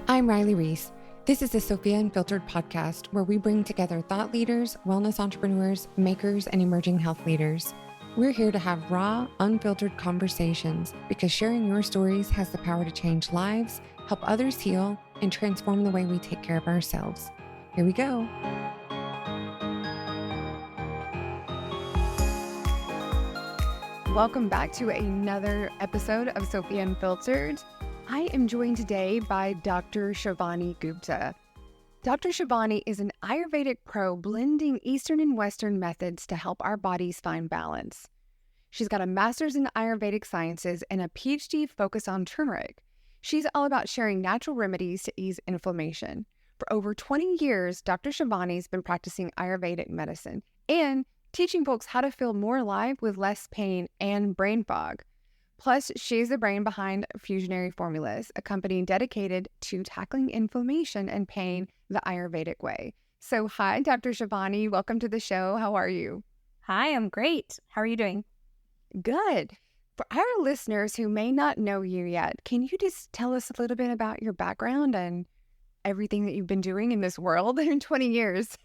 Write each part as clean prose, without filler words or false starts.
I'm Riley Reese. This is the Sophia Unfiltered podcast where we bring together thought leaders, wellness entrepreneurs, makers, and emerging health leaders. We're here to have raw, unfiltered conversations because sharing your stories has the power to change lives, help others heal, and transform the way we take care of ourselves. Here we go. Welcome back to another episode of Sophia Unfiltered. I am joined today by Dr. Shivani Gupta. Dr. Shivani is an Ayurvedic pro blending Eastern and Western methods to help our bodies find balance. She's got a master's in Ayurvedic sciences and a PhD focused on turmeric. She's all about sharing natural remedies to ease inflammation. For over 20 years, Dr. Shivani's been practicing Ayurvedic medicine and teaching folks how to feel more alive with less pain and brain fog. Plus, she's the brain behind Fusionary Formulas, a company dedicated to tackling inflammation and pain the Ayurvedic way. So, hi, Dr. Shivani. Welcome to the show. How are you? Hi, I'm great. How are you doing? Good. For our listeners who may not know you yet, can you just tell us a little bit about your background and everything that you've been doing in this world in 20 years?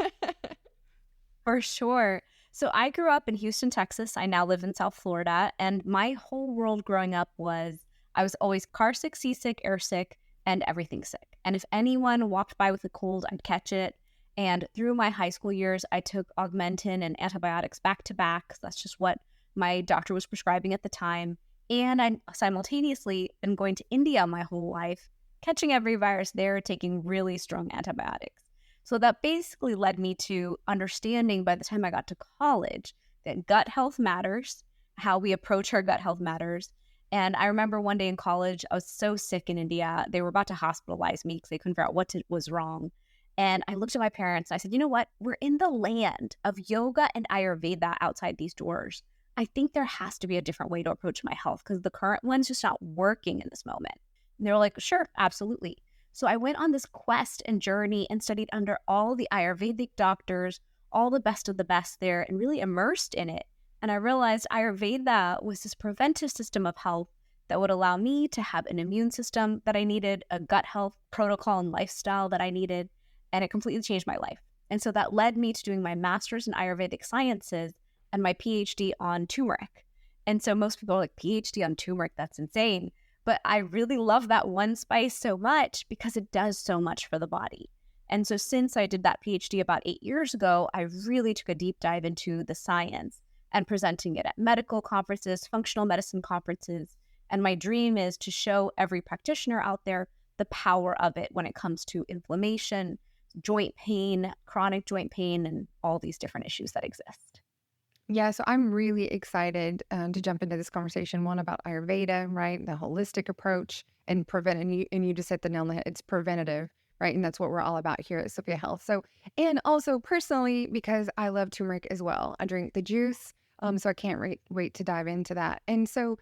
For sure. So I grew up in Houston, Texas. I now live in South Florida. And my whole world growing up I was always car sick, seasick, air sick, and everything sick. And if anyone walked by with a cold, I'd catch it. And through my high school years, I took Augmentin and antibiotics back to back. That's just what my doctor was prescribing at the time. And I simultaneously been going to India my whole life, catching every virus there, taking really strong antibiotics. So that basically led me to understanding by the time I got to college that gut health matters, how we approach our gut health matters. And I remember one day in college, I was so sick in India. They were about to hospitalize me because they couldn't figure out what was wrong. And I looked at my parents and I said, you know what? We're in the land of yoga and Ayurveda outside these doors. I think there has to be a different way to approach my health because the current one's just not working in this moment. And they were like, sure, absolutely. So I went on this quest and journey and studied under all the Ayurvedic doctors, all the best of the best there, and really immersed in it. And I realized Ayurveda was this preventive system of health that would allow me to have an immune system that I needed, a gut health protocol and lifestyle that I needed, and it completely changed my life. And so that led me to doing my master's in Ayurvedic sciences and my PhD on turmeric. And so most people are like, PhD on turmeric, that's insane. But I really love that one spice so much because it does so much for the body. And so since I did that PhD about 8 years ago, I really took a deep dive into the science and presenting it at medical conferences, functional medicine conferences. And my dream is to show every practitioner out there the power of it when it comes to inflammation, joint pain, chronic joint pain, and all these different issues that exist. Yeah, so I'm really excited to jump into this conversation, one about Ayurveda, right? The holistic approach and you just hit the nail on the head. It's preventative, right? And that's what we're all about here at Sophia Health. So, and also personally, because I love turmeric as well. I drink the juice, so I can't wait to dive into that. And so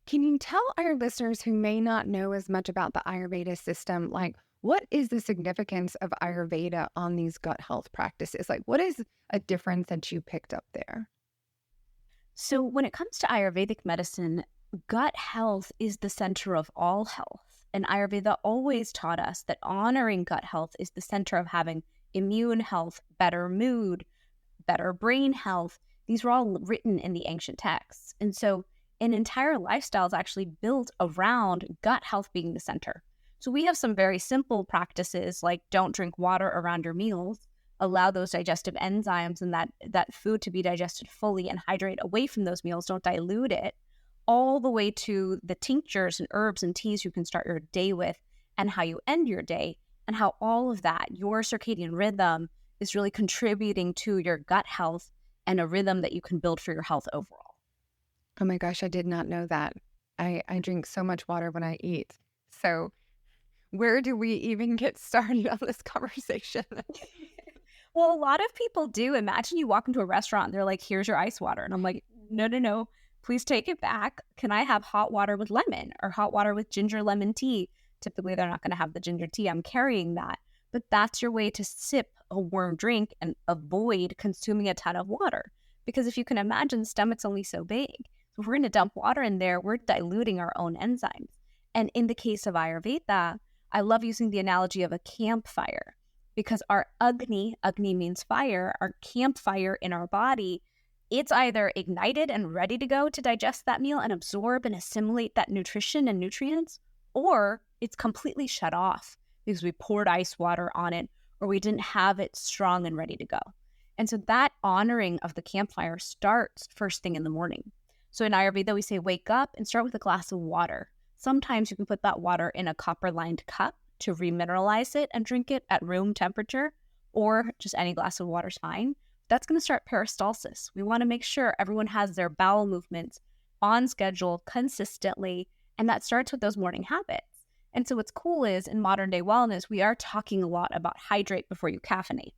can you tell our listeners who may not know as much about the Ayurveda system, like what is the significance of Ayurveda on these gut health practices? Like what is a difference that you picked up there? So when it comes to Ayurvedic medicine, gut health is the center of all health. And Ayurveda always taught us that honoring gut health is the center of having immune health, better mood, better brain health. These were all written in the ancient texts. And so an entire lifestyle is actually built around gut health being the center. So we have some very simple practices like don't drink water around your meals, allow those digestive enzymes and that food to be digested fully and hydrate away from those meals, don't dilute it, all the way to the tinctures and herbs and teas you can start your day with and how you end your day and how all of that, your circadian rhythm, is really contributing to your gut health and a rhythm that you can build for your health overall. Oh my gosh, I did not know that. I drink so much water when I eat. So where do we even get started on this conversation? Well, a lot of people do. Imagine you walk into a restaurant and they're like, here's your ice water. And I'm like, no, please take it back. Can I have hot water with lemon or hot water with ginger lemon tea? Typically, they're not going to have the ginger tea. I'm carrying that. But that's your way to sip a warm drink and avoid consuming a ton of water. Because if you can imagine, the stomach's only so big. So if we're going to dump water in there, we're diluting our own enzymes. And in the case of Ayurveda I love using the analogy of a campfire because our Agni means fire, our campfire in our body, it's either ignited and ready to go to digest that meal and absorb and assimilate that nutrition and nutrients, or it's completely shut off because we poured ice water on it or we didn't have it strong and ready to go. And so that honoring of the campfire starts first thing in the morning. So in Ayurveda, we say wake up and start with a glass of water. Sometimes you can put that water in a copper-lined cup to remineralize it and drink it at room temperature, or just any glass of water is fine. That's going to start peristalsis. We want to make sure everyone has their bowel movements on schedule consistently, and that starts with those morning habits. And so what's cool is in modern day wellness, we are talking a lot about hydrate before you caffeinate.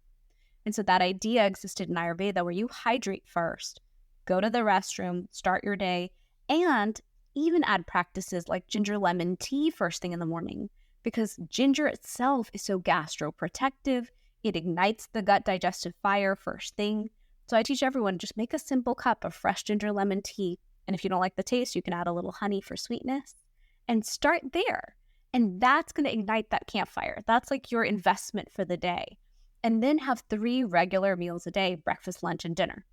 And so that idea existed in Ayurveda where you hydrate first, go to the restroom, start your day, and even add practices like ginger lemon tea first thing in the morning, because ginger itself is so gastroprotective. It ignites the gut digestive fire first thing. So I teach everyone, just make a simple cup of fresh ginger lemon tea. And if you don't like the taste, you can add a little honey for sweetness and start there. And that's going to ignite that campfire. That's like your investment for the day. And then have 3 regular meals a day, breakfast, lunch, and dinner.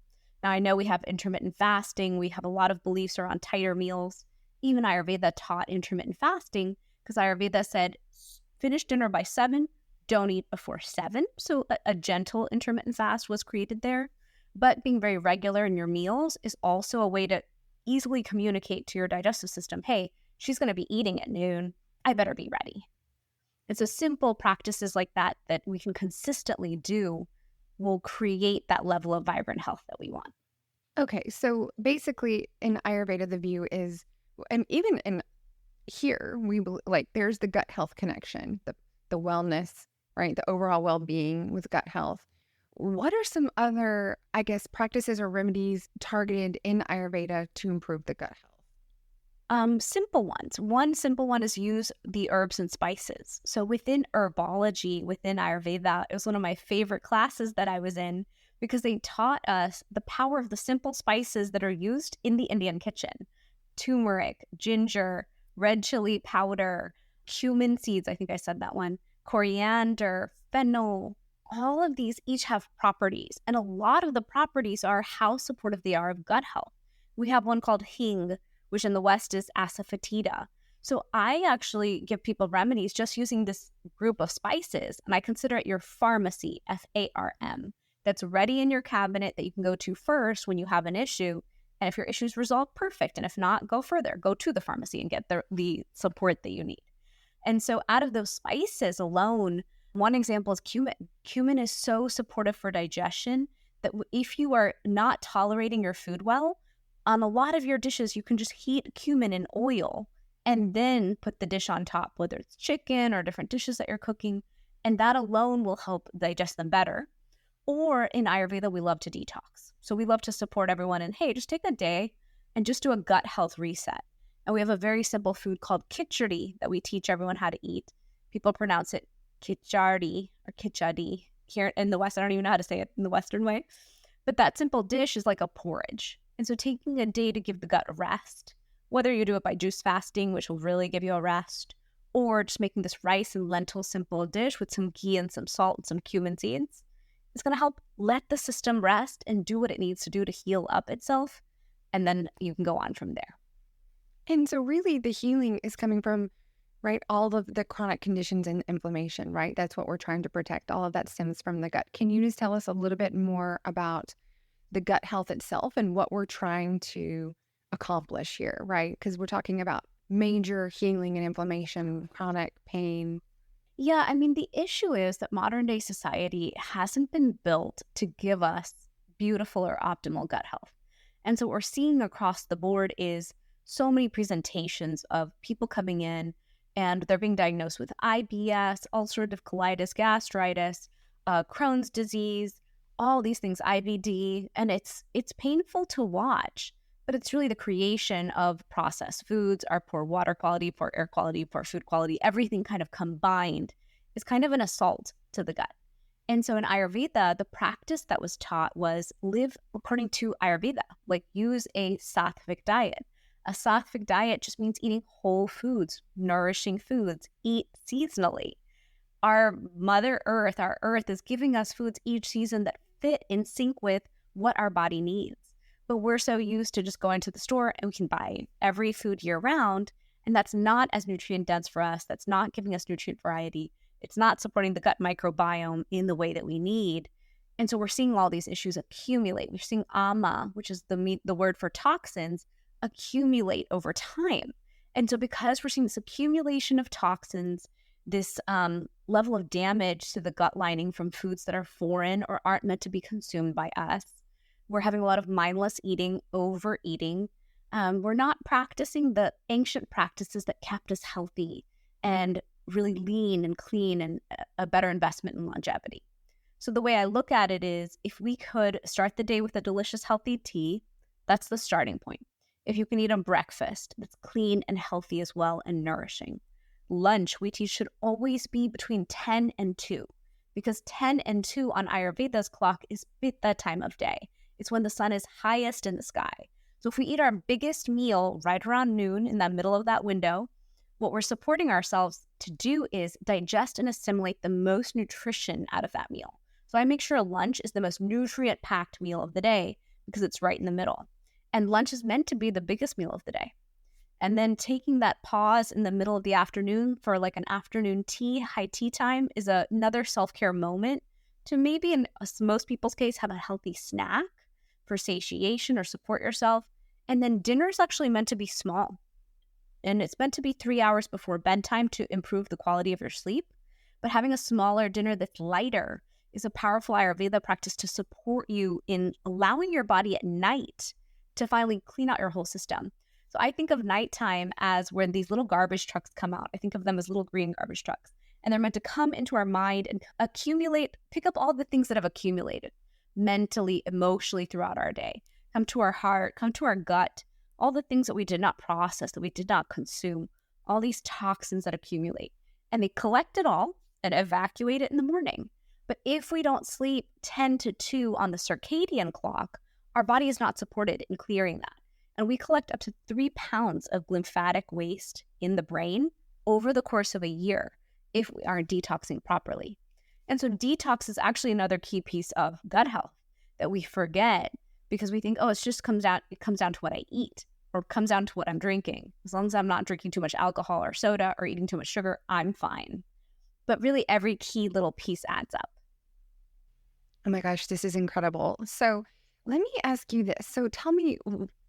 Now, I know we have intermittent fasting. We have a lot of beliefs around tighter meals. Even Ayurveda taught intermittent fasting because Ayurveda said, finish dinner by 7, don't eat before 7. So a gentle intermittent fast was created there. But being very regular in your meals is also a way to easily communicate to your digestive system, hey, she's going to be eating at noon. I better be ready. And so simple practices like that we can consistently do will create that level of vibrant health that we want. Okay, so basically in Ayurveda, the view is, and even in here, there's the gut health connection, the wellness, right? The overall well-being with gut health. What are some other, I guess, practices or remedies targeted in Ayurveda to improve the gut health? Simple ones. One simple one is use the herbs and spices. So within herbology, within Ayurveda, it was one of my favorite classes that I was in because they taught us the power of the simple spices that are used in the Indian kitchen. Turmeric, ginger, red chili powder, cumin seeds, I think I said that one, coriander, fennel, all of these each have properties. And a lot of the properties are how supportive they are of gut health. We have one called hing, which in the West is asafoetida. So I actually give people remedies just using this group of spices, and I consider it your pharmacy, F-A-R-M, that's ready in your cabinet that you can go to first when you have an issue. And if your issue is resolved, perfect. And if not, go further. Go to the pharmacy and get the support that you need. And so out of those spices alone, one example is cumin. Cumin is so supportive for digestion that if you are not tolerating your food well, on a lot of your dishes, you can just heat cumin in oil and then put the dish on top, whether it's chicken or different dishes that you're cooking, and that alone will help digest them better. Or in Ayurveda, we love to detox. So we love to support everyone in, hey, just take a day and just do a gut health reset. And we have a very simple food called khichdi that we teach everyone how to eat. People pronounce it khichardi or khichadi. Here in the West, I don't even know how to say it in the Western way. But that simple dish is like a porridge. And so taking a day to give the gut a rest, whether you do it by juice fasting, which will really give you a rest, or just making this rice and lentil simple dish with some ghee and some salt and some cumin seeds, it's going to help let the system rest and do what it needs to do to heal up itself. And then you can go on from there. And so really the healing is coming from, right, all of the chronic conditions and inflammation, right? That's what we're trying to protect. All of that stems from the gut. Can you just tell us a little bit more about the gut health itself and what we're trying to accomplish here, right? Because we're talking about major healing and inflammation, chronic pain. Yeah, I mean, the issue is that modern day society hasn't been built to give us beautiful or optimal gut health. And so what we're seeing across the board is so many presentations of people coming in and they're being diagnosed with IBS, ulcerative colitis, gastritis, Crohn's disease, all these things, IBD, and it's painful to watch, but it's really the creation of processed foods, our poor water quality, poor air quality, poor food quality, everything kind of combined is kind of an assault to the gut. And so in Ayurveda, the practice that was taught was live according to Ayurveda, like use a sattvic diet. A sattvic diet just means eating whole foods, nourishing foods, eat seasonally. Our Mother Earth, our Earth is giving us foods each season that fit in sync with what our body needs. But we're so used to just going to the store and we can buy every food year round. And that's not as nutrient dense for us. That's not giving us nutrient variety. It's not supporting the gut microbiome in the way that we need. And so we're seeing all these issues accumulate. We're seeing ama, which is the word for toxins, accumulate over time. And so because we're seeing this accumulation of toxins, this level of damage to the gut lining from foods that are foreign or aren't meant to be consumed by us, we're having a lot of mindless eating, overeating. We're not practicing the ancient practices that kept us healthy and really lean and clean and a better investment in longevity. So the way I look at it is, if we could start the day with a delicious, healthy tea, that's the starting point. If you can eat a breakfast that's clean and healthy as well and nourishing. Lunch, we teach, should always be between 10 and 2, because 10 and 2 on Ayurveda's clock is that time of day. It's when the sun is highest in the sky. So if we eat our biggest meal right around noon in the middle of that window, what we're supporting ourselves to do is digest and assimilate the most nutrition out of that meal. So I make sure lunch is the most nutrient-packed meal of the day because it's right in the middle. And lunch is meant to be the biggest meal of the day. And then taking that pause in the middle of the afternoon for like an afternoon tea, high tea time, is another self-care moment to maybe, in most people's case, have a healthy snack for satiation or support yourself. And then dinner is actually meant to be small. And it's meant to be 3 hours before bedtime to improve the quality of your sleep. But having a smaller dinner that's lighter is a powerful Ayurveda practice to support you in allowing your body at night to finally clean out your whole system. So I think of nighttime as when these little garbage trucks come out. I think of them as little green garbage trucks. And they're meant to come into our mind and accumulate, pick up all the things that have accumulated mentally, emotionally throughout our day. Come to our heart, come to our gut, all the things that we did not process, that we did not consume, all these toxins that accumulate. And they collect it all and evacuate it in the morning. But if we don't sleep 10 to 2 on the circadian clock, our body is not supported in clearing that. And we collect up to 3 pounds of lymphatic waste in the brain over the course of a year if we aren't detoxing properly. And so detox is actually another key piece of gut health that we forget because we think, oh, it comes down to what I eat or comes down to what I'm drinking. As long as I'm not drinking too much alcohol or soda or eating too much sugar, I'm fine. But really every key little piece adds up. Oh my gosh, this is incredible. So let me ask you this. So tell me,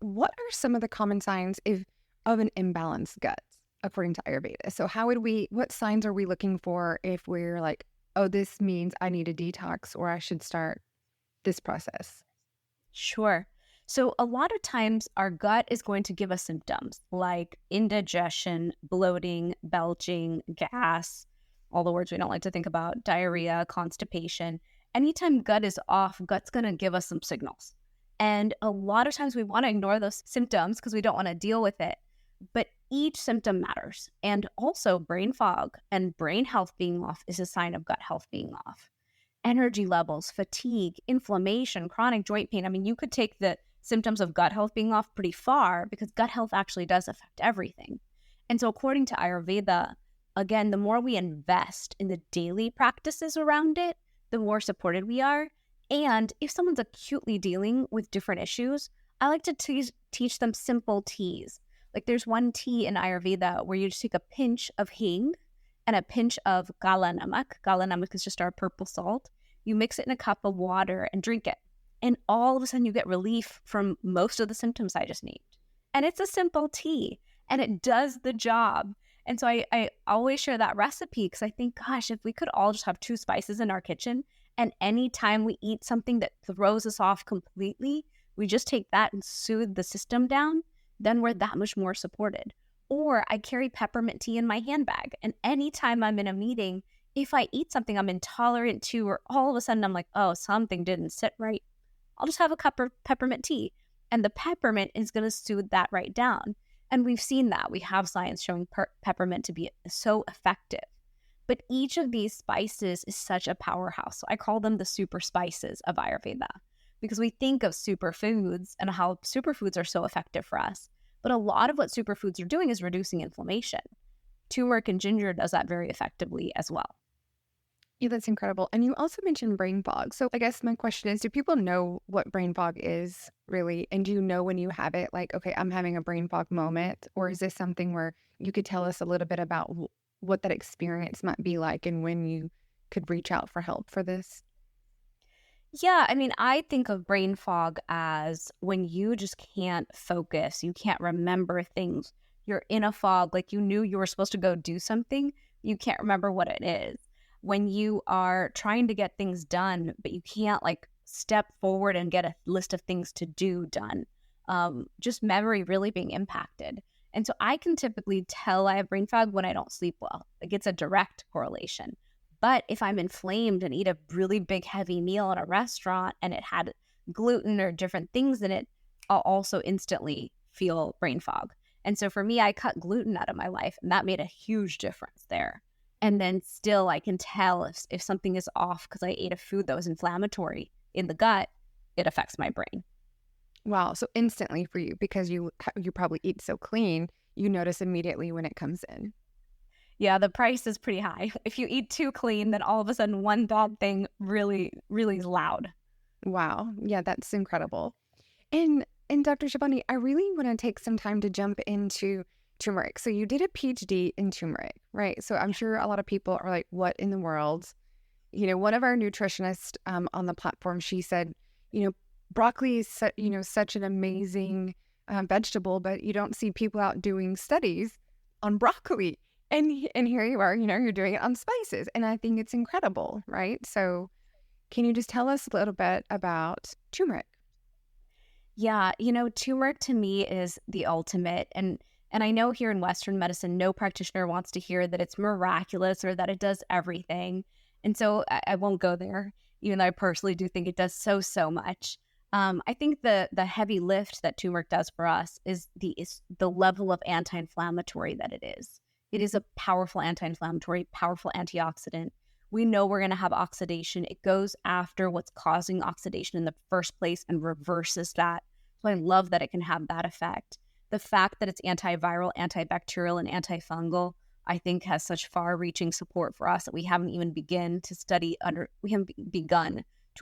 what are some of the common signs of an imbalanced gut according to Ayurveda? So what signs are we looking for if we're like, oh, this means I need a detox or I should start this process? Sure. So a lot of times our gut is going to give us symptoms like indigestion, bloating, belching, gas, all the words we don't like to think about, diarrhea, constipation. Anytime gut is off, gut's going to give us some signals. And a lot of times we want to ignore those symptoms because we don't want to deal with it. But each symptom matters. And also brain fog and brain health being off is a sign of gut health being off. Energy levels, fatigue, inflammation, chronic joint pain. I mean, you could take the symptoms of gut health being off pretty far because gut health actually does affect everything. And so according to Ayurveda, again, the more we invest in the daily practices around it, the more supported we are. And if someone's acutely dealing with different issues, I like to teach them simple teas. Like there's one tea in Ayurveda where you just take a pinch of hing and a pinch of kala namak. Kala namak is just our purple salt. You mix it in a cup of water and drink it. And all of a sudden you get relief from most of the symptoms I just named. And it's a simple tea and it does the job. And so I always share that recipe because I think, gosh, if we could all just have 2 spices in our kitchen and anytime we eat something that throws us off completely, we just take that and soothe the system down, then we're that much more supported. Or I carry peppermint tea in my handbag. And anytime I'm in a meeting, if I eat something I'm intolerant to, or all of a sudden I'm like, oh, something didn't sit right, I'll just have a cup of peppermint tea. And the peppermint is going to soothe that right down. And we've seen that. We have science showing peppermint to be so effective. But each of these spices is such a powerhouse. So I call them the super spices of Ayurveda because we think of superfoods and how superfoods are so effective for us. But a lot of what superfoods are doing is reducing inflammation. Turmeric and ginger does that very effectively as well. Yeah, that's incredible. And you also mentioned brain fog. So I guess my question is, do people know what brain fog is really? And do you know when you have it, like, okay, I'm having a brain fog moment? Or is this something where you could tell us a little bit about what that experience might be like and when you could reach out for help for this? Yeah, I mean, I think of brain fog as when you just can't focus, you can't remember things. You're in a fog, like you knew you were supposed to go do something, you can't remember what it is. When you are trying to get things done, but you can't like step forward and get a list of things to do done. Just memory really being impacted. And so I can typically tell I have brain fog when I don't sleep well. Like it's a direct correlation. But if I'm inflamed and eat a really big, heavy meal at a restaurant and it had gluten or different things in it, I'll also instantly feel brain fog. And so for me, I cut gluten out of my life, and that made a huge difference there. And then still, I can tell if something is off because I ate a food that was inflammatory in the gut, it affects my brain. Wow. So instantly for you, because you probably eat so clean, you notice immediately when it comes in. Yeah, the price is pretty high. If you eat too clean, then all of a sudden one bad thing really, really is loud. Wow. Yeah, that's incredible. And Dr. Shivani, I really want to take some time to jump into turmeric. So you did a PhD in turmeric, right? So I'm sure a lot of people are like, what in the world? One of our nutritionists on the platform, she said, broccoli is such an amazing vegetable, but you don't see people out doing studies on broccoli. And here you are, you're doing it on spices. And I think it's incredible, right? So can you just tell us a little bit about turmeric? Yeah, turmeric to me is the ultimate. And I know here in Western medicine, no practitioner wants to hear that it's miraculous or that it does everything. And so I won't go there, even though I personally do think it does so much. I think the heavy lift that turmeric does for us is the level of anti-inflammatory that it is. It is a powerful anti-inflammatory, powerful antioxidant. We know we're going to have oxidation. It goes after what's causing oxidation in the first place and reverses that. So I love that it can have that effect. The fact that it's antiviral, antibacterial, and antifungal, I think has such far-reaching support for us that we haven't even begun to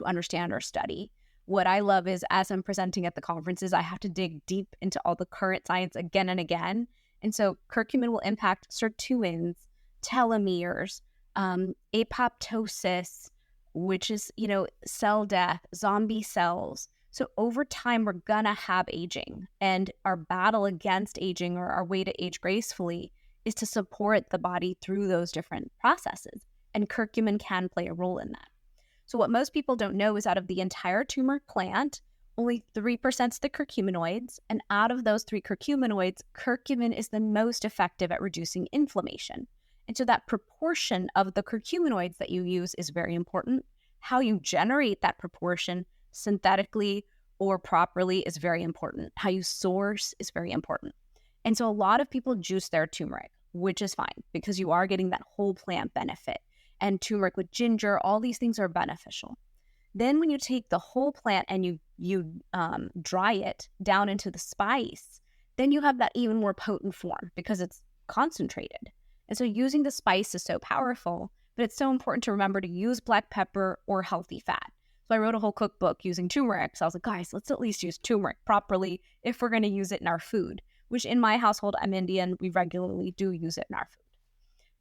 understand or study. What I love is as I'm presenting at the conferences, I have to dig deep into all the current science again and again. And so curcumin will impact sirtuins, telomeres, apoptosis, which is, cell death, zombie cells. So over time, we're going to have aging. And our battle against aging, or our way to age gracefully, is to support the body through those different processes. And curcumin can play a role in that. So what most people don't know is out of the entire turmeric plant, only 3% is the curcuminoids. And out of those 3 curcuminoids, curcumin is the most effective at reducing inflammation. And so that proportion of the curcuminoids that you use is very important. How you generate that proportion synthetically or properly is very important. How you source is very important. And so a lot of people juice their turmeric, which is fine because you are getting that whole plant benefit. And turmeric with ginger, all these things are beneficial. Then when you take the whole plant and you dry it down into the spice, then you have that even more potent form because it's concentrated. And so using the spice is so powerful, but it's so important to remember to use black pepper or healthy fat. So I wrote a whole cookbook using turmeric. So I was like, guys, let's at least use turmeric properly if we're going to use it in our food, which in my household, I'm Indian, we regularly do use it in our food.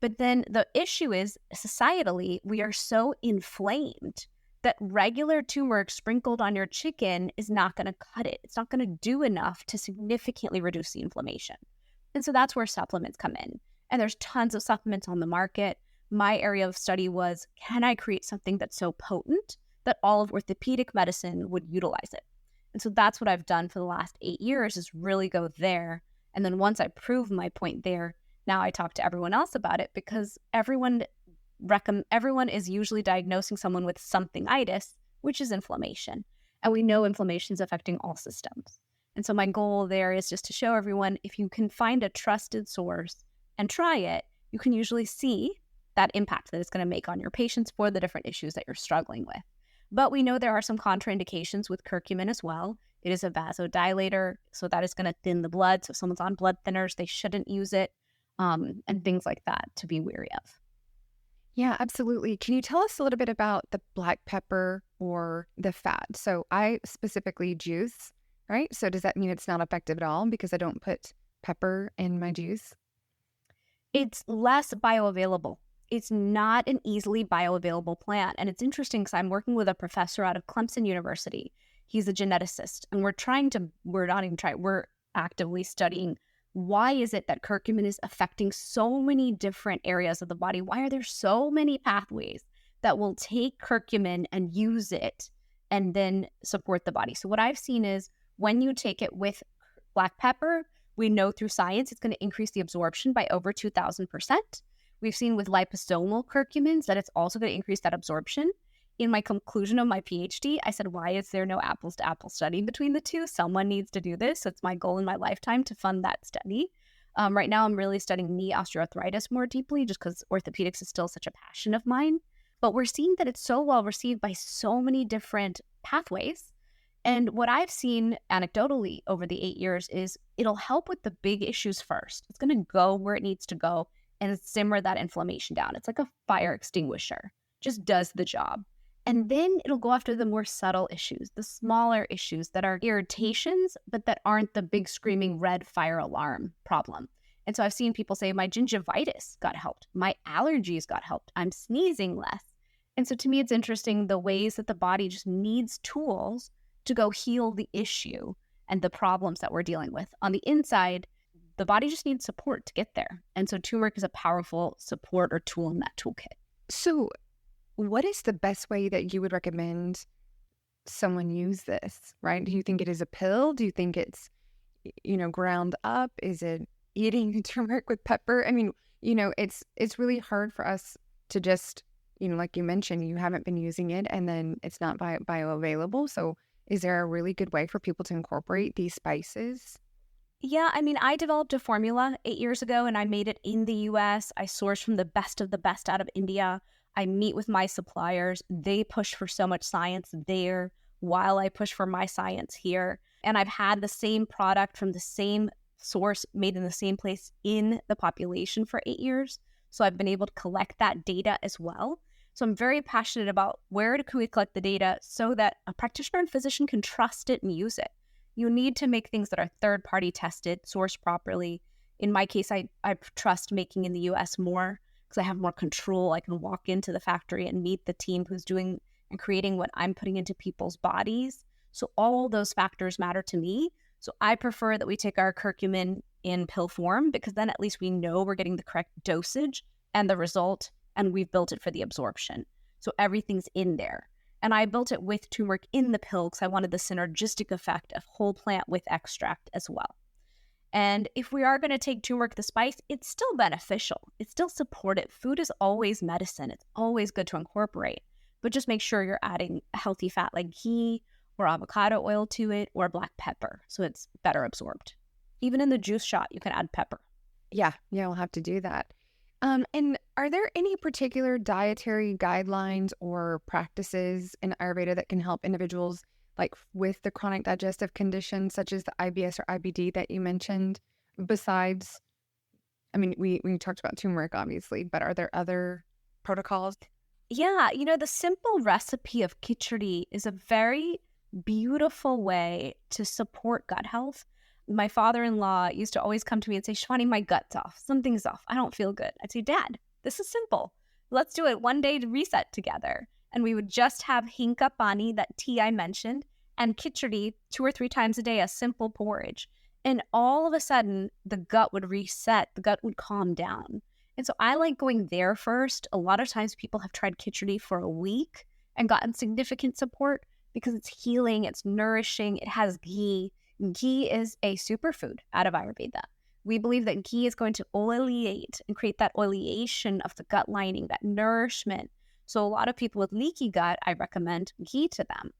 But then the issue is societally, we are so inflamed that regular turmeric sprinkled on your chicken is not going to cut it. It's not going to do enough to significantly reduce the inflammation. And so that's where supplements come in. And there's tons of supplements on the market. My area of study was, can I create something that's so potent that all of orthopedic medicine would utilize it? And so that's what I've done for the last 8 years, is really go there. And then once I prove my point there, now I talk to everyone else about it, because everyone is usually diagnosing someone with something-itis, which is inflammation. And we know inflammation is affecting all systems. And so my goal there is just to show everyone, if you can find a trusted source and try it, you can usually see that impact that it's going to make on your patients for the different issues that you're struggling with. But we know there are some contraindications with curcumin as well. It is a vasodilator, so that is going to thin the blood. So if someone's on blood thinners, they shouldn't use it, and things like that to be wary of. Yeah, absolutely. Can you tell us a little bit about the black pepper or the fat? So I specifically juice, right? So does that mean it's not effective at all because I don't put pepper in my juice? It's less bioavailable. It's not an easily bioavailable plant. And it's interesting because I'm working with a professor out of Clemson University. He's a geneticist. And we're actively studying why is it that curcumin is affecting so many different areas of the body? Why are there so many pathways that will take curcumin and use it and then support the body? So what I've seen is when you take it with black pepper, we know through science it's going to increase the absorption by over 2,000%. We've seen with liposomal curcumins that it's also going to increase that absorption. In my conclusion of my PhD, I said, why is there no apples to apples study between the two? Someone needs to do this. So it's my goal in my lifetime to fund that study. Right now, I'm really studying knee osteoarthritis more deeply just because orthopedics is still such a passion of mine. But we're seeing that it's so well received by so many different pathways. And what I've seen anecdotally over the 8 years is it'll help with the big issues first. It's going to go where it needs to go and simmer that inflammation down. It's like a fire extinguisher, just does the job. And then it'll go after the more subtle issues, the smaller issues that are irritations, but that aren't the big screaming red fire alarm problem. And so I've seen people say, my gingivitis got helped. My allergies got helped. I'm sneezing less. And so to me, it's interesting the ways that the body just needs tools to go heal the issue and the problems that we're dealing with. On the inside, the body just needs support to get there. And so turmeric is a powerful support or tool in that toolkit. So what is the best way that you would recommend someone use this, right? Do you think it is a pill? Do you think it's, ground up? Is it eating turmeric with pepper? I mean, it's really hard for us to just, like you mentioned, you haven't been using it and then it's not bioavailable. So is there a really good way for people to incorporate these spices? Yeah, I mean, I developed a formula 8 years ago and I made it in the US. I sourced from the best of the best out of India. I meet with my suppliers. They push for so much science there while I push for my science here. And I've had the same product from the same source made in the same place in the population for 8 years. So I've been able to collect that data as well. So I'm very passionate about where can we collect the data so that a practitioner and physician can trust it and use it. You need to make things that are third-party tested, sourced properly. In my case, I trust making in the US more because I have more control. I can walk into the factory and meet the team who's doing and creating what I'm putting into people's bodies. So all those factors matter to me. So I prefer that we take our curcumin in pill form because then at least we know we're getting the correct dosage and the result, and we've built it for the absorption. So everything's in there. And I built it with turmeric in the pill because I wanted the synergistic effect of whole plant with extract as well. And if we are going to take turmeric, the spice, it's still beneficial. It's still supportive. Food is always medicine. It's always good to incorporate. But just make sure you're adding a healthy fat like ghee or avocado oil to it or black pepper so it's better absorbed. Even in the juice shot, you can add pepper. Yeah, I'll have to do that. And are there any particular dietary guidelines or practices in Ayurveda that can help individuals like with the chronic digestive conditions such as the IBS or IBD that you mentioned? Besides, I mean, we talked about turmeric, obviously, but are there other protocols? Yeah, the simple recipe of khichdi is a very beautiful way to support gut health. My father-in-law used to always come to me and say, Shivani, my gut's off. Something's off. I don't feel good. I'd say, Dad, this is simple. Let's do it one day to reset together. And we would just have hinka pani, that tea I mentioned, and khichdi 2 or 3 times a day, a simple porridge. And all of a sudden, the gut would reset. The gut would calm down. And so I like going there first. A lot of times people have tried khichdi for a week and gotten significant support because it's healing, it's nourishing, it has ghee. Ghee is a superfood out of Ayurveda. We believe that ghee is going to oleate and create that oleation of the gut lining, that nourishment. So a lot of people with leaky gut, I recommend ghee to them.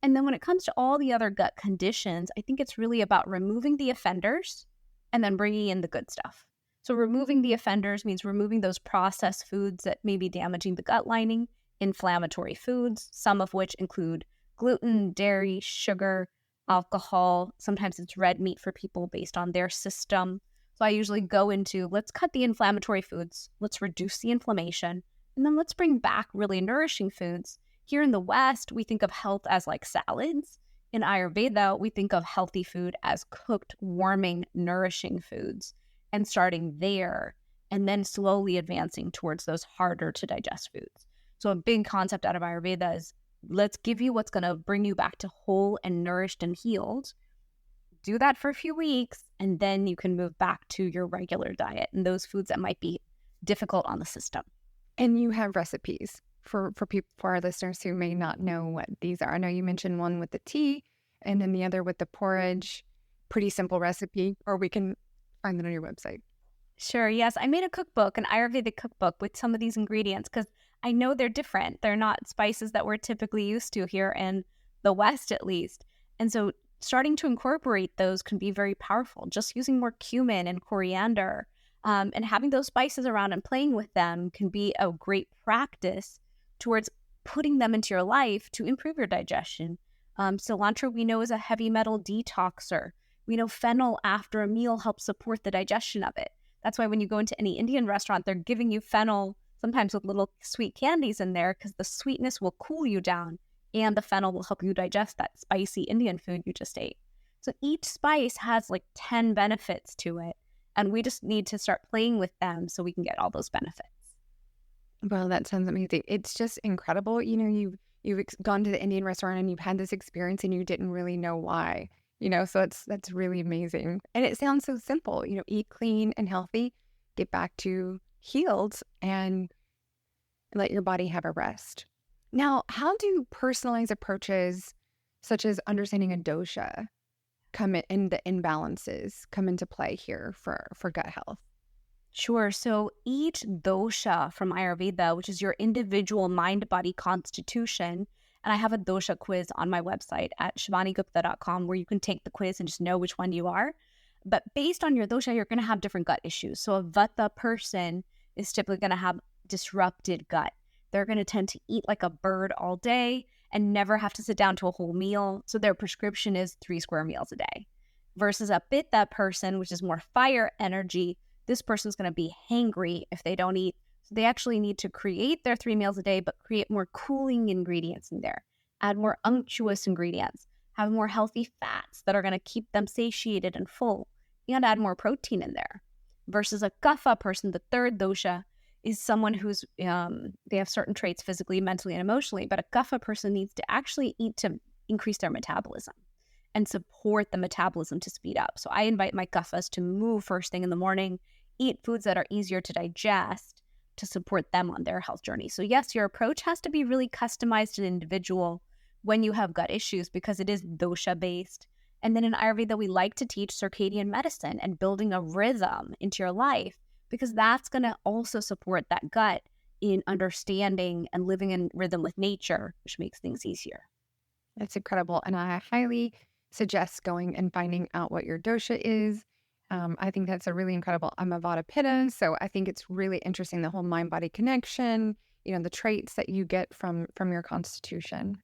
And then when it comes to all the other gut conditions, I think it's really about removing the offenders and then bringing in the good stuff. So removing the offenders means removing those processed foods that may be damaging the gut lining, inflammatory foods, some of which include gluten, dairy, sugar, alcohol. Sometimes it's red meat for people based on their system. So I usually go into, let's cut the inflammatory foods, let's reduce the inflammation, and then let's bring back really nourishing foods. Here in the West, we think of health as like salads. In Ayurveda, we think of healthy food as cooked, warming, nourishing foods, and starting there and then slowly advancing towards those harder to digest foods. So a big concept out of Ayurveda is let's give you what's going to bring you back to whole and nourished and healed. Do that for a few weeks, and then you can move back to your regular diet and those foods that might be difficult on the system. And you have recipes for our listeners who may not know what these are. I know you mentioned one with the tea and then the other with the porridge. Pretty simple recipe, or we can find it on your website. Sure, yes. I made a cookbook, an Ayurvedic cookbook with some of these ingredients because I know they're different. They're not spices that we're typically used to here in the West, at least. And so starting to incorporate those can be very powerful. Just using more cumin and coriander and having those spices around and playing with them can be a great practice towards putting them into your life to improve your digestion. Cilantro, we know, is a heavy metal detoxer. We know fennel after a meal helps support the digestion of it. That's why when you go into any Indian restaurant, they're giving you fennel, sometimes with little sweet candies in there, because the sweetness will cool you down and the fennel will help you digest that spicy Indian food you just ate. So each spice has like 10 benefits to it, and we just need to start playing with them so we can get all those benefits. Well, that sounds amazing. It's just incredible. You know, you've gone to the Indian restaurant and you've had this experience and you didn't really know why. So that's really amazing. And it sounds so simple, eat clean and healthy, get back to healed, and let your body have a rest. Now, how do personalized approaches such as understanding a dosha come in the imbalances come into play here for gut health? Sure. So each dosha from Ayurveda, which is your individual mind-body constitution, and I have a dosha quiz on my website at shivanigupta.com where you can take the quiz and just know which one you are. But based on your dosha, you're going to have different gut issues. So a vata person is typically going to have disrupted gut. They're going to tend to eat like a bird all day and never have to sit down to a whole meal. So their prescription is 3 square meals a day. Versus a pitta person, which is more fire energy, this person's going to be hangry if they don't eat. So they actually need to create their 3 meals a day, but create more cooling ingredients in there, add more unctuous ingredients, have more healthy fats that are going to keep them satiated and full, and add more protein in there. Versus a kapha person, the third dosha, is someone who's, they have certain traits physically, mentally, and emotionally, but a kapha person needs to actually eat to increase their metabolism and support the metabolism to speed up. So I invite my kaphas to move first thing in the morning, eat foods that are easier to digest to support them on their health journey. So yes, your approach has to be really customized and individual when you have gut issues because it is dosha based. And then in Ayurveda, we like to teach circadian medicine and building a rhythm into your life because that's going to also support that gut in understanding and living in rhythm with nature, which makes things easier. That's incredible. And I highly suggest going and finding out what your dosha is. I think that's a really incredible. I'm a Vata Pitta, so I think it's really interesting, the whole mind-body connection, the traits that you get from your constitution.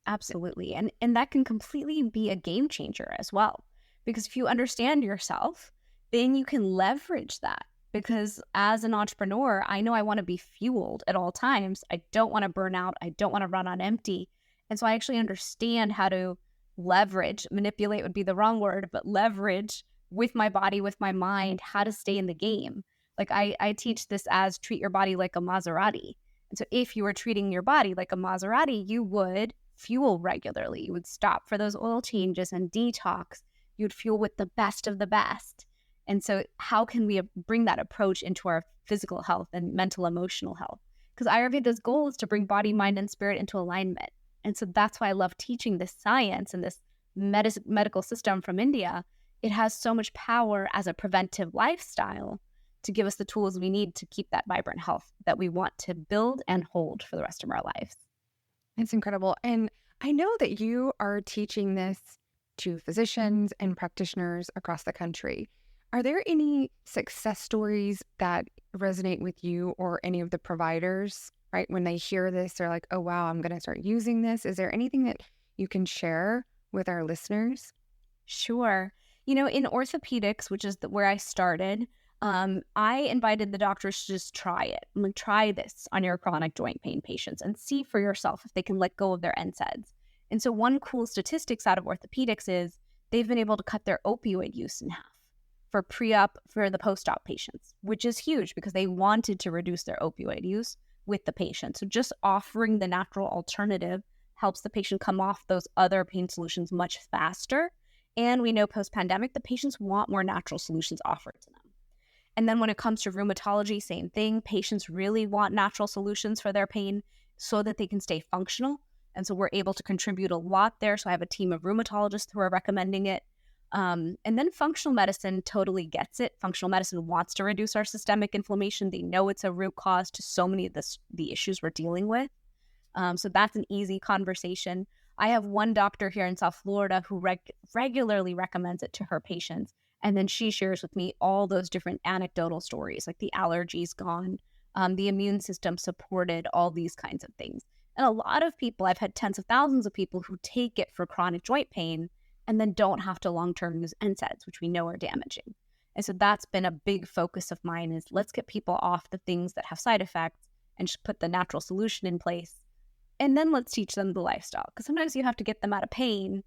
Absolutely. And that can completely be a game changer as well. Because if you understand yourself, then you can leverage that. Because as an entrepreneur, I know I want to be fueled at all times. I don't want to burn out. I don't want to run on empty. And so I actually understand how to leverage, manipulate would be the wrong word, but leverage with my body, with my mind, how to stay in the game. Like I teach this as treat your body like a Maserati. And so if you were treating your body like a Maserati, you would fuel regularly. You would stop for those oil changes and detox. You'd fuel with the best of the best. And so how can we bring that approach into our physical health and mental, emotional health? Because Ayurveda's goal is to bring body, mind, and spirit into alignment. And so that's why I love teaching this science and this medical system from India. It has so much power as a preventive lifestyle to give us the tools we need to keep that vibrant health that we want to build and hold for the rest of our lives. It's incredible. And I know that you are teaching this to physicians and practitioners across the country. Are there any success stories that resonate with you or any of the providers, right? When they hear this, they're like, oh, wow, I'm going to start using this. Is there anything that you can share with our listeners? Sure. In orthopedics, which is where I started, I invited the doctors to just try it. I'm like, try this on your chronic joint pain patients and see for yourself if they can let go of their NSAIDs. And so one cool statistics out of orthopedics is they've been able to cut their opioid use in half for pre-op, for the post-op patients, which is huge because they wanted to reduce their opioid use with the patient. So just offering the natural alternative helps the patient come off those other pain solutions much faster. And we know post-pandemic, the patients want more natural solutions offered to them. And then when it comes to rheumatology, same thing. Patients really want natural solutions for their pain so that they can stay functional. And so we're able to contribute a lot there. So I have a team of rheumatologists who are recommending it. And then functional medicine totally gets it. Functional medicine wants to reduce our systemic inflammation. They know it's a root cause to so many of the issues we're dealing with. So that's an easy conversation. I have one doctor here in South Florida who regularly recommends it to her patients. And then she shares with me all those different anecdotal stories, like the allergies gone, the immune system supported, all these kinds of things. And a lot of people, I've had tens of thousands of people who take it for chronic joint pain and then don't have to long-term use NSAIDs, which we know are damaging. And so that's been a big focus of mine is let's get people off the things that have side effects and just put the natural solution in place. And then let's teach them the lifestyle. Because sometimes you have to get them out of pain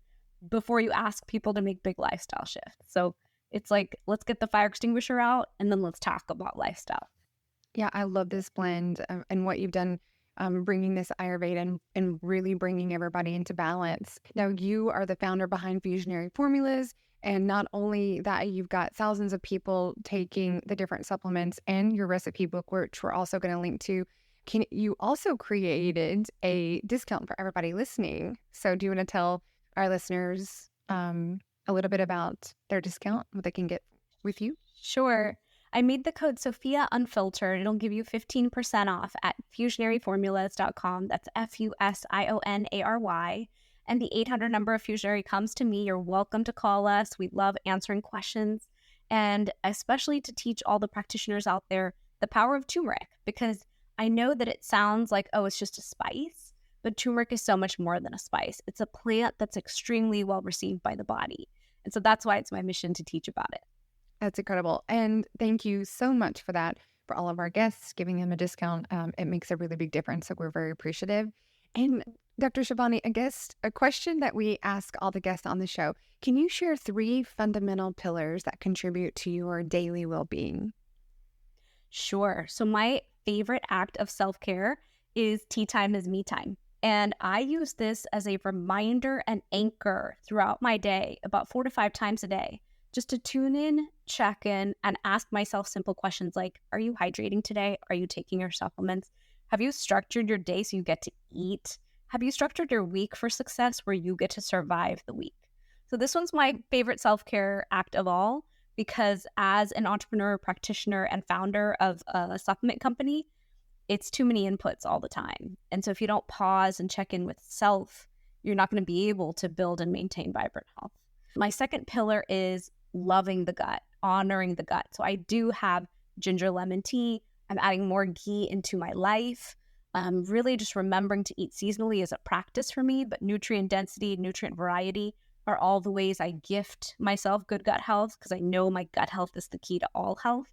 before you ask people to make big lifestyle shifts. So it's like, let's get the fire extinguisher out and then let's talk about lifestyle. Yeah, I love this blend and what you've done, bringing this Ayurveda and really bringing everybody into balance. Now, you are the founder behind Fusionary Formulas. And not only that, you've got thousands of people taking the different supplements and your recipe book, which we're also going to link to. You also created a discount for everybody listening. So do you want to tell our listeners a little bit about their discount, what they can get with you? Sure. I made the code Sophia Unfiltered. It'll give you 15% off at fusionaryformulas.com. That's FUSIONARY. And the 800 number of Fusionary comes to me. You're welcome to call us. We love answering questions. And especially to teach all the practitioners out there the power of turmeric, because I know that it sounds like, oh, it's just a spice, but turmeric is so much more than a spice. It's a plant that's extremely well received by the body. And so that's why it's my mission to teach about it. That's incredible. And thank you so much for that, for all of our guests, giving them a discount. It makes a really big difference. So we're very appreciative. And Dr. Shivani, a question that we ask all the guests on the show, can you share 3 fundamental pillars that contribute to your daily well-being? Sure. So my favorite act of self-care is tea time is me time. And I use this as a reminder and anchor throughout my day, about 4 to 5 times a day, just to tune in, check in, and ask myself simple questions like, are you hydrating today? Are you taking your supplements? Have you structured your day so you get to eat? Have you structured your week for success where you get to survive the week? So this one's my favorite self-care act of all, because as an entrepreneur, practitioner, and founder of a supplement company, it's too many inputs all the time. And so if you don't pause and check in with self, you're not going to be able to build and maintain vibrant health. My second pillar is loving the gut, honoring the gut. So I do have ginger lemon tea. I'm adding more ghee into my life. Really just remembering to eat seasonally is a practice for me, but nutrient density, nutrient variety are all the ways I gift myself good gut health, because I know my gut health is the key to all health.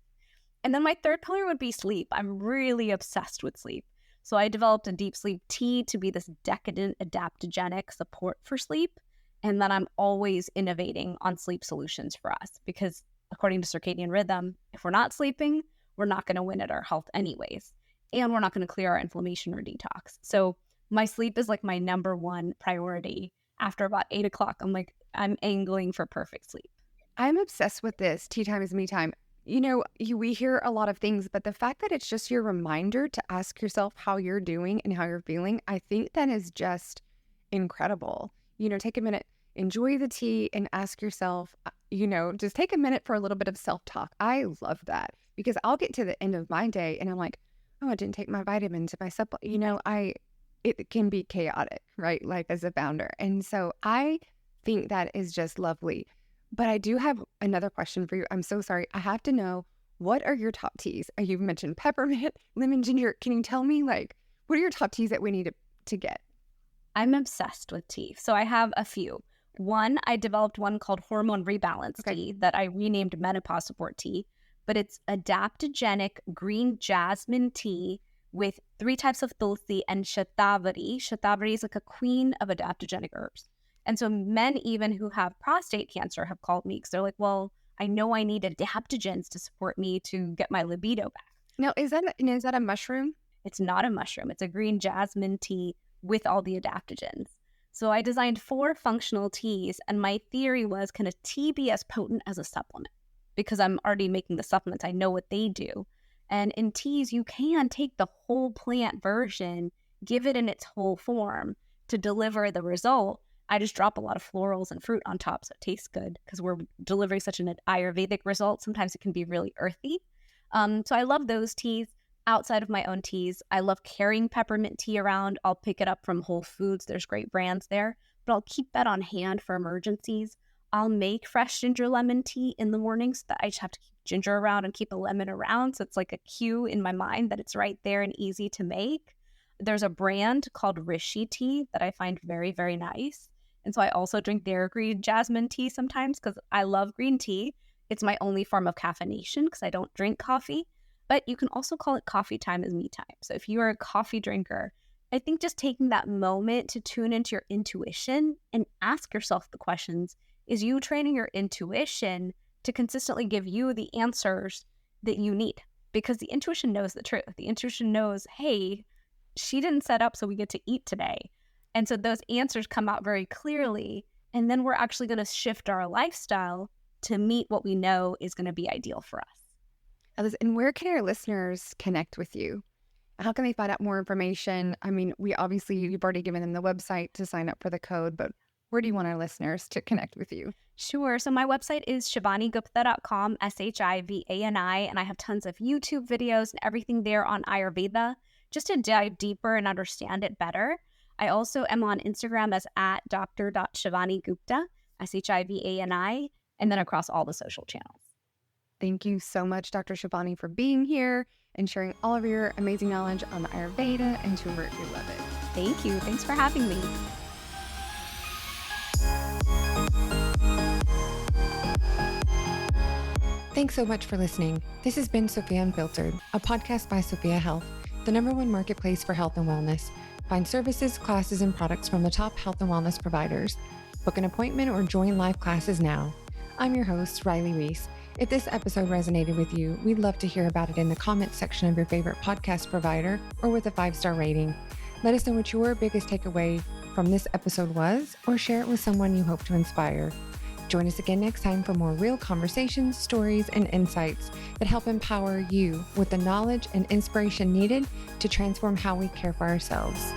And then my third pillar would be sleep. I'm really obsessed with sleep. So I developed a deep sleep tea to be this decadent adaptogenic support for sleep. And then I'm always innovating on sleep solutions for us, because according to circadian rhythm, if we're not sleeping, we're not going to win at our health anyways. And we're not going to clear our inflammation or detox. So my sleep is like my number one priority. After about 8 o'clock, I'm angling for perfect sleep. I'm obsessed with this. Tea time is me time. We hear a lot of things, but the fact that it's just your reminder to ask yourself how you're doing and how you're feeling, I think that is just incredible. Take a minute, enjoy the tea, and ask yourself, just take a minute for a little bit of self-talk. I love that, because I'll get to the end of my day and I'm like, oh, I didn't take my vitamins, my supplement, it can be chaotic, right? Like as a founder. And so I think that is just lovely. But I do have another question for you. I'm so sorry. I have to know, what are your top teas? You've mentioned peppermint, lemon, ginger. Can you tell me, what are your top teas that we need to get? I'm obsessed with tea. So I have a few. One, I developed one called Hormone Rebalance Tea that I renamed Menopause Support Tea, but it's adaptogenic green jasmine tea with 3 types of tulsi and shatavari. Shatavari is like a queen of adaptogenic herbs. And so men even who have prostate cancer have called me because they're like, well, I know I need adaptogens to support me to get my libido back. Now, is that a mushroom? It's not a mushroom. It's a green jasmine tea with all the adaptogens. So I designed 4 functional teas, and my theory was, can a tea be as potent as a supplement? Because I'm already making the supplements. I know what they do. And in teas, you can take the whole plant version, give it in its whole form to deliver the result. I just drop a lot of florals and fruit on top so it tastes good because we're delivering such an Ayurvedic result. Sometimes it can be really earthy. So I love those teas. Outside of my own teas, I love carrying peppermint tea around. I'll pick it up from Whole Foods. There's great brands there, but I'll keep that on hand for emergencies. I'll make fresh ginger lemon tea in the morning so that I just have to keep ginger around and keep a lemon around. So it's like a cue in my mind that it's right there and easy to make. There's a brand called Rishi tea that I find very, very nice. And so I also drink their green jasmine tea sometimes because I love green tea. It's my only form of caffeination because I don't drink coffee. But you can also call it coffee time is me time. So if you are a coffee drinker, I think just taking that moment to tune into your intuition and ask yourself the questions, is you training your intuition to consistently give you the answers that you need? Because the intuition knows the truth. The intuition knows, hey, she didn't set up so we get to eat today. And so those answers come out very clearly. And then we're actually going to shift our lifestyle to meet what we know is going to be ideal for us. And where can our listeners connect with you? How can they find out more information? I mean, you've already given them the website to sign up for the code, but where do you want our listeners to connect with you? Sure. So my website is shivanigupta.com, Shivani, and I have tons of YouTube videos and everything there on Ayurveda just to dive deeper and understand it better. I also am on Instagram as @dr.shivanigupta, Shivani, and then across all the social channels. Thank you so much, Dr. Shivani, for being here and sharing all of your amazing knowledge on Ayurveda and turmeric. We love it. Thank you. Thanks for having me. Thanks so much for listening. This has been Sophia Unfiltered, a podcast by Sophia Health, the #1 marketplace for health and wellness. Find services, classes, and products from the top health and wellness providers. Book an appointment or join live classes now. I'm your host, Riley Reese. If this episode resonated with you, we'd love to hear about it in the comments section of your favorite podcast provider or with a 5-star rating. Let us know what your biggest takeaway from this episode was, or share it with someone you hope to inspire. Join us again next time for more real conversations, stories, and insights that help empower you with the knowledge and inspiration needed to transform how we care for ourselves.